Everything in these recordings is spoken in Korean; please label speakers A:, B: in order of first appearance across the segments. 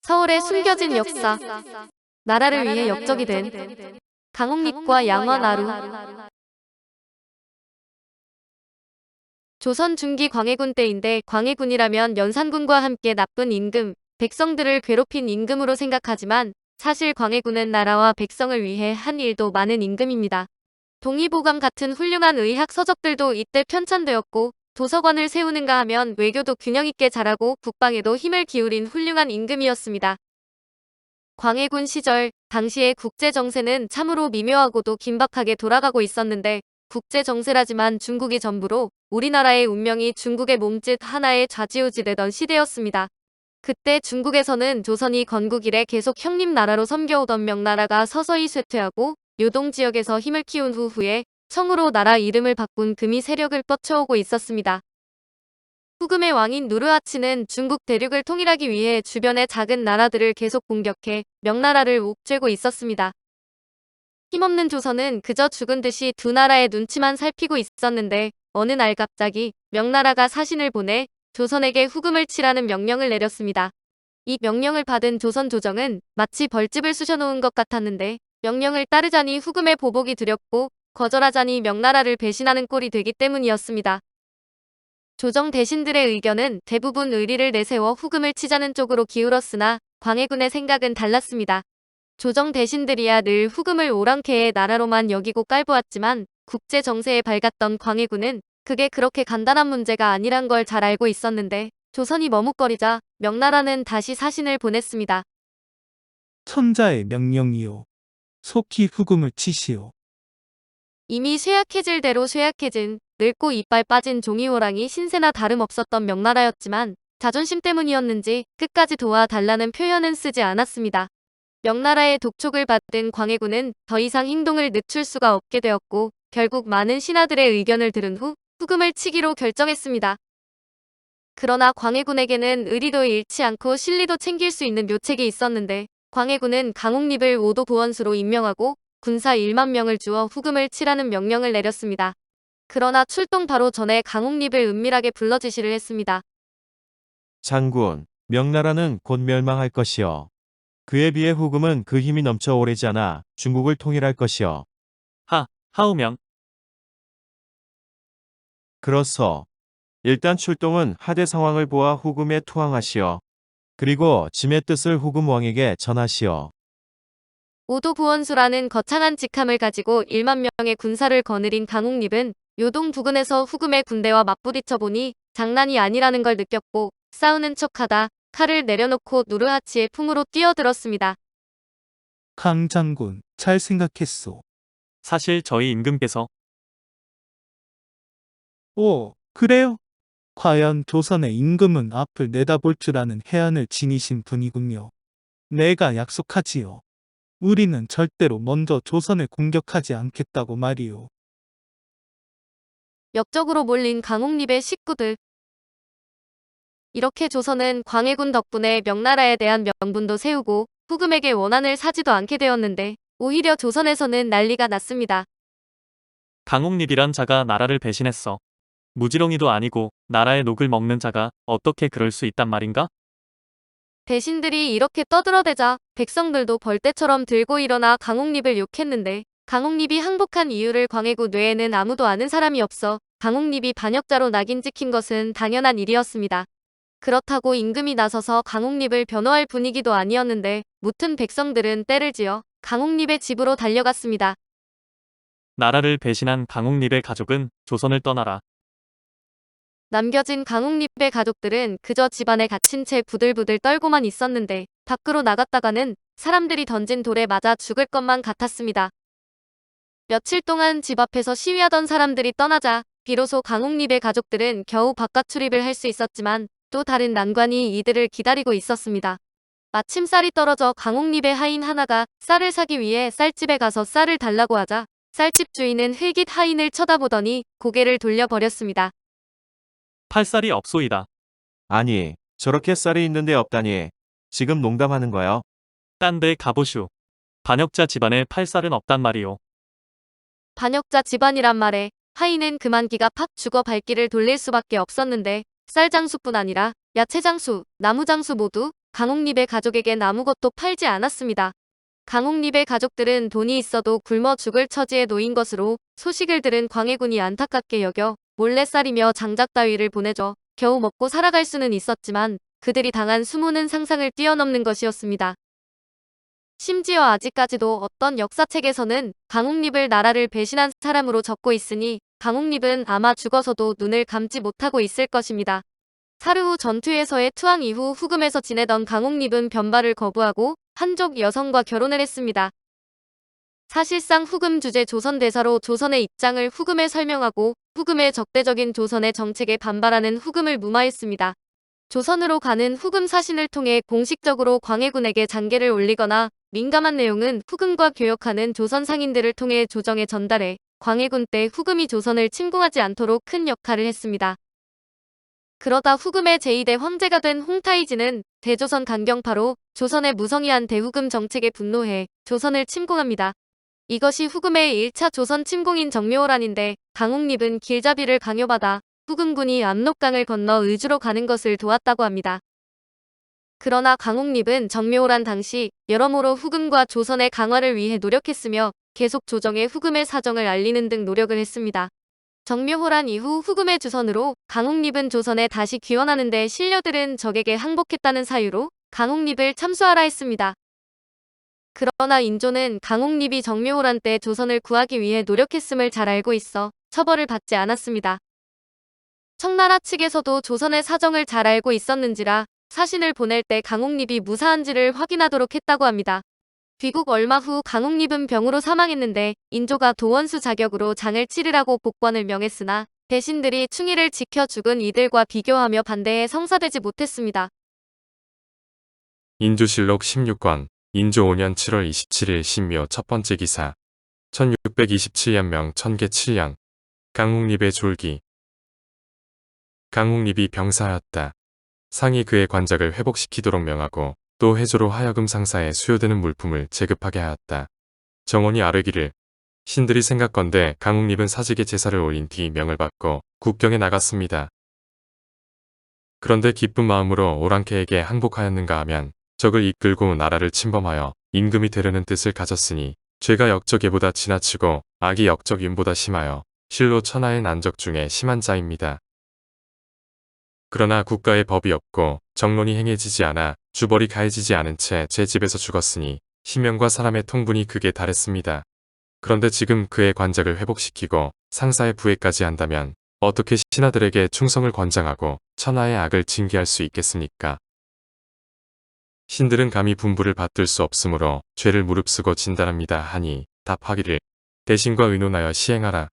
A: 서울의 숨겨진 역사. 나라를 위해 역적이 된 강옥립과 양화나루. 조선 중기 광해군 때인데, 광해군이라면 연산군과 함께 나쁜 임금, 백성들을 괴롭힌 임금으로 생각하지만 사실 광해군은 나라와 백성을 위해 한 일도 많은 임금입니다. 동의보감 같은 훌륭한 의학 서적들도 이때 편찬되었고, 도서관을 세우는가 하면 외교도 균형 있게 잘하고 국방에도 힘을 기울인 훌륭한 임금이었습니다. 광해군 시절, 당시의 국제정세는 참으로 미묘하고도 긴박하게 돌아가고 있었는데, 국제정세라지만 중국이 전부로 우리나라의 운명이 중국의 몸짓 하나에 좌지우지되던 시대였습니다. 그때 중국에서는 조선이 건국 이래 계속 형님나라로 섬겨오던 명나라가 서서히 쇠퇴하고 요동 지역에서 힘을 키운 후에 청으로 나라 이름을 바꾼 금이 세력을 뻗쳐오고 있었습니다. 후금의 왕인 누르하치는 중국 대륙을 통일하기 위해 주변의 작은 나라들을 계속 공격해 명나라를 옥죄고 있었습니다. 힘없는 조선은 그저 죽은 듯이 두 나라의 눈치만 살피고 있었는데, 어느 날 갑자기 명나라가 사신을 보내 조선에게 후금을 치라는 명령을 내렸습니다. 이 명령을 받은 조선 조정은 마치 벌집을 쑤셔놓은 것 같았는데, 명령을 따르자니 후금의 보복이 두렵고 거절하자니 명나라를 배신하는 꼴이 되기 때문이었습니다. 조정 대신들의 의견은 대부분 의리를 내세워 후금을 치자는 쪽으로 기울었으나 광해군의 생각은 달랐습니다. 조정 대신들이야 늘 후금을 오랑캐의 나라로만 여기고 깔보았지만, 국제 정세에 밝았던 광해군은 그게 그렇게 간단한 문제가 아니란 걸 잘 알고 있었는데, 조선이 머뭇거리자 명나라는 다시 사신을 보냈습니다.
B: 천자의 명령이요. 속히 후금을 치시오.
A: 이미 쇠약해질 대로 쇠약해진, 늙고 이빨 빠진 종이호랑이 신세나 다름없었던 명나라였지만 자존심 때문이었는지 끝까지 도와달라는 표현은 쓰지 않았습니다. 명나라의 독촉을 받은 광해군은 더 이상 행동을 늦출 수가 없게 되었고, 결국 많은 신하들의 의견을 들은 후 후금을 치기로 결정했습니다. 그러나 광해군에게는 의리도 잃지 않고 실리도 챙길 수 있는 묘책이 있었는데, 광해군은 강옥립을 오도 보원수로 임명하고 군사 1만 명을 주어 후금을 치라는 명령을 내렸습니다. 그러나 출동 바로 전에 강옥립을 은밀하게 불러 지시를 했습니다.
C: 장군, 명나라는 곧 멸망할 것이요. 그에 비해 후금은 그 힘이 넘쳐 오래지 않아 중국을 통일할 것이요.
D: 하우명.
C: 그렇소. 일단 출동은 하대 상황을 보아 후금에 투항하시오. 그리고 짐의 뜻을 후금 왕에게 전하시오.
A: 오도 보원수라는 거창한 직함을 가지고 1만 명의 군사를 거느린 강옥립은 요동 부근에서 후금의 군대와 맞부딪혀 보니 장난이 아니라는 걸 느꼈고, 싸우는 척하다 칼을 내려놓고 누르하치의 품으로 뛰어들었습니다.
B: 강 장군, 잘 생각했소.
D: 사실 저희 임금께서
B: 오, 그래요? 과연 조선의 임금은 앞을 내다볼 줄 아는 해안을 지니신 분이군요. 내가 약속하지요. 우리는 절대로 먼저 조선을 공격하지 않겠다고 말이오.
A: 역적으로 몰린 강옥립의 식구들. 이렇게 조선은 광해군 덕분에 명나라에 대한 명분도 세우고 후금에게 원한을 사지도 않게 되었는데, 오히려 조선에서는 난리가 났습니다.
D: 강옥립이란 자가 나라를 배신했어. 무지렁이도 아니고 나라의 녹을 먹는 자가 어떻게 그럴 수 있단 말인가?
A: 대신들이 이렇게 떠들어대자 백성들도 벌떼처럼 들고 일어나 강옥립을 욕했는데, 강옥립이 항복한 이유를 광해군 외에는 아무도 아는 사람이 없어 강옥립이 반역자로 낙인 찍힌 것은 당연한 일이었습니다. 그렇다고 임금이 나서서 강옥립을 변호할 분위기도 아니었는데, 무튼 백성들은 떼를 지어 강옥립의 집으로 달려갔습니다.
D: 나라를 배신한 강옥립의 가족은 조선을 떠나라.
A: 남겨진 강옥립의 가족들은 그저 집안에 갇힌 채 부들부들 떨고만 있었는데, 밖으로 나갔다가는 사람들이 던진 돌에 맞아 죽을 것만 같았습니다. 며칠 동안 집 앞에서 시위하던 사람들이 떠나자 비로소 강옥립의 가족들은 겨우 바깥 출입을 할 수 있었지만, 또 다른 난관이 이들을 기다리고 있었습니다. 마침 쌀이 떨어져 강옥립의 하인 하나가 쌀을 사기 위해 쌀집에 가서 쌀을 달라고 하자 쌀집 주인은 흘깃 하인을 쳐다보더니 고개를 돌려버렸습니다.
D: 팔살이 없소이다.
C: 아니, 저렇게 쌀이 있는데 없다니. 지금 농담하는 거요?
D: 딴 데 가보슈. 반역자 집안에 팔살은 없단 말이오.
A: 반역자 집안이란 말에 하인은 그만 기가 팍 죽어 발길을 돌릴 수밖에 없었는데, 쌀 장수뿐 아니라 야채 장수, 나무 장수 모두 강옥립의 가족에겐 아무것도 팔지 않았습니다. 강옥립의 가족들은 돈이 있어도 굶어 죽을 처지에 놓인 것으로 소식을 들은 광해군이 안타깝게 여겨 몰래살이며 장작 따위를 보내줘 겨우 먹고 살아갈 수는 있었지만 그들이 당한 수모는 상상을 뛰어넘는 것이었습니다. 심지어 아직까지도 어떤 역사책에서는 강옥립을 나라를 배신한 사람으로 적고 있으니 강옥립은 아마 죽어서도 눈을 감지 못하고 있을 것입니다. 사르후 전투에서의 투항 이후 후금에서 지내던 강옥립은 변발을 거부하고 한족 여성과 결혼을 했습니다. 사실상 후금 주재 조선 대사로 조선의 입장을 후금에 설명하고 후금의 적대적인 조선의 정책에 반발하는 후금을 무마했습니다. 조선으로 가는 후금 사신을 통해 공식적으로 광해군에게 장계를 올리거나 민감한 내용은 후금과 교역하는 조선 상인들을 통해 조정에 전달해 광해군 때 후금이 조선을 침공하지 않도록 큰 역할을 했습니다. 그러다 후금의 제2대 황제가 된 홍타이지는 대조선 강경파로 조선의 무성의한 대후금 정책에 분노해 조선을 침공합니다. 이것이 후금의 1차 조선 침공인 정묘호란인데 강옥립은 길잡이를 강요받아 후금군이 압록강을 건너 의주로 가는 것을 도왔다고 합니다. 그러나 강옥립은 정묘호란 당시 여러모로 후금과 조선의 강화를 위해 노력했으며 계속 조정에 후금의 사정을 알리는 등 노력을 했습니다. 정묘호란 이후 후금의 주선으로 강옥립은 조선에 다시 귀환하는 데 신료들은 적에게 항복했다는 사유로 강옥립을 참수하라 했습니다. 그러나 인조는 강옥립이 정묘호란 때 조선을 구하기 위해 노력했음을 잘 알고 있어 처벌을 받지 않았습니다. 청나라 측에서도 조선의 사정을 잘 알고 있었는지라 사신을 보낼 때 강옥립이 무사한지를 확인하도록 했다고 합니다. 귀국 얼마 후 강옥립은 병으로 사망했는데 인조가 도원수 자격으로 장을 치르라고 복권을 명했으나 대신들이 충의를 지켜 죽은 이들과 비교하며 반대해 성사되지 못했습니다.
E: 인조실록 16권 인조 5년 7월 27일 신묘 첫 번째 기사 1627년명 천계 7년 강옥립의 졸기 강옥립이 병사하였다. 상이 그의 관작을 회복시키도록 명하고 또 해조로 하여금 상사에 수요되는 물품을 제급하게 하였다. 정원이 아뢰기를 신들이 생각건대 강옥립은 사직의 제사를 올린 뒤 명을 받고 국경에 나갔습니다. 그런데 기쁜 마음으로 오랑캐에게 항복하였는가 하면 적을 이끌고 나라를 침범하여 임금이 되려는 뜻을 가졌으니 죄가 역적예보다 지나치고 악이 역적윤보다 심하여 실로 천하의 난적 중에 심한 자입니다. 그러나 국가의 법이 없고 정론이 행해지지 않아 주벌이 가해지지 않은 채 제 집에서 죽었으니 신명과 사람의 통분이 극에 달했습니다. 그런데 지금 그의 관작을 회복시키고 상사의 부해까지 한다면 어떻게 신하들에게 충성을 권장하고 천하의 악을 징계할 수 있겠습니까? 신들은 감히 분부를 받들 수 없으므로 죄를 무릅쓰고 진단합니다 하니 답하기를 대신과 의논하여 시행하라.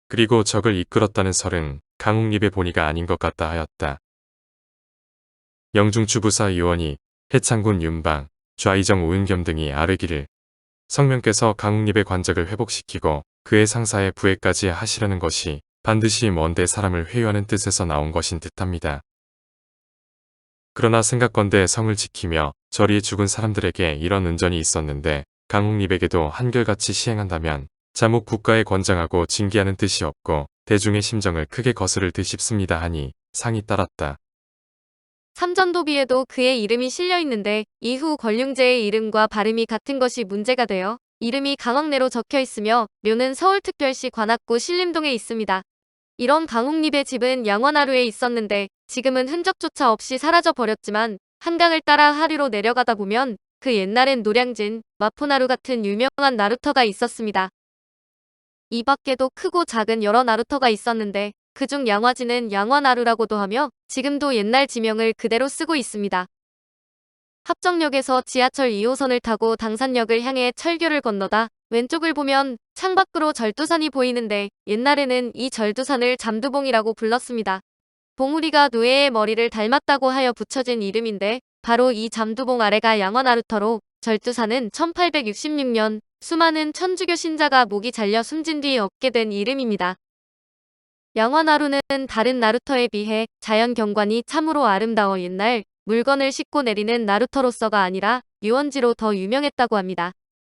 E: 그리고 적을 이끌었다는 설은 강옥립의 본의가 아닌 것 같다 하였다. 영중추부사 의원이 해창군 윤방, 좌이정 오은겸 등이 아뢰기를 성명께서 강옥립의 관작을 회복시키고 그의 상사의 부해까지 하시려는 것이 반드시 먼데 사람을 회유하는 뜻에서 나온 것인 듯합니다. 그러나 생각건대 성을 지키며 저리에 죽은 사람들에게 이런 은전이 있었는데 강옥립에게도 한결같이 시행한다면 자목 국가에 권장하고 징계하는 뜻이 없고 대중의 심정을 크게 거스를 듯 싶습니다 하니 상이 따랐다.
A: 삼전도비에도 그의 이름이 실려 있는데 이후 권륭제의 이름과 발음이 같은 것이 문제가 되어 이름이 강왕래로 적혀 있으며 묘는 서울특별시 관악구 신림동에 있습니다. 이런 강옥립의 집은 양원하루에 있었는데 지금은 흔적조차 없이 사라져 버렸지만 한강을 따라 하류로 내려가다 보면 그 옛날엔 노량진, 마포나루 같은 유명한 나루터가 있었습니다. 이 밖에도 크고 작은 여러 나루터가 있었는데 그중 양화지는 양화나루라고도 하며 지금도 옛날 지명을 그대로 쓰고 있습니다. 합정역에서 지하철 2호선을 타고 당산역을 향해 철교를 건너다 왼쪽을 보면 창밖으로 절두산이 보이는데 옛날에는 이 절두산을 잠두봉이라고 불렀습니다. 봉우리가 노예의 머리를 닮았다고 하여 붙여진 이름인데 바로 이 잠두봉 아래가 양화나루터로 절두산은 1866년 수많은 천주교 신자가 목이 잘려 숨진 뒤 얻게 된 이름입니다. 양화나루는 다른 나루터에 비해 자연 경관이 참으로 아름다워 옛날 물건을 싣고 내리는 나루터로서가 아니라 유원지로 더 유명했다고 합니다.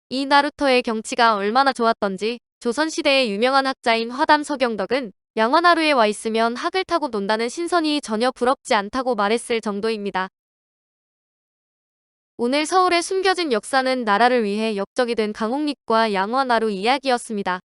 A: 이 나루터의 경치가 얼마나 좋았던지 조선시대의 유명한 학자인 화담 서경덕은 양화나루에 와 있으면 학을 타고 논다는 신선이 전혀 부럽지 않다고 말했을 정도입니다. 오늘 서울의 숨겨진 역사는 나라를 위해 역적이 된 강옥립과 양화나루 이야기였습니다.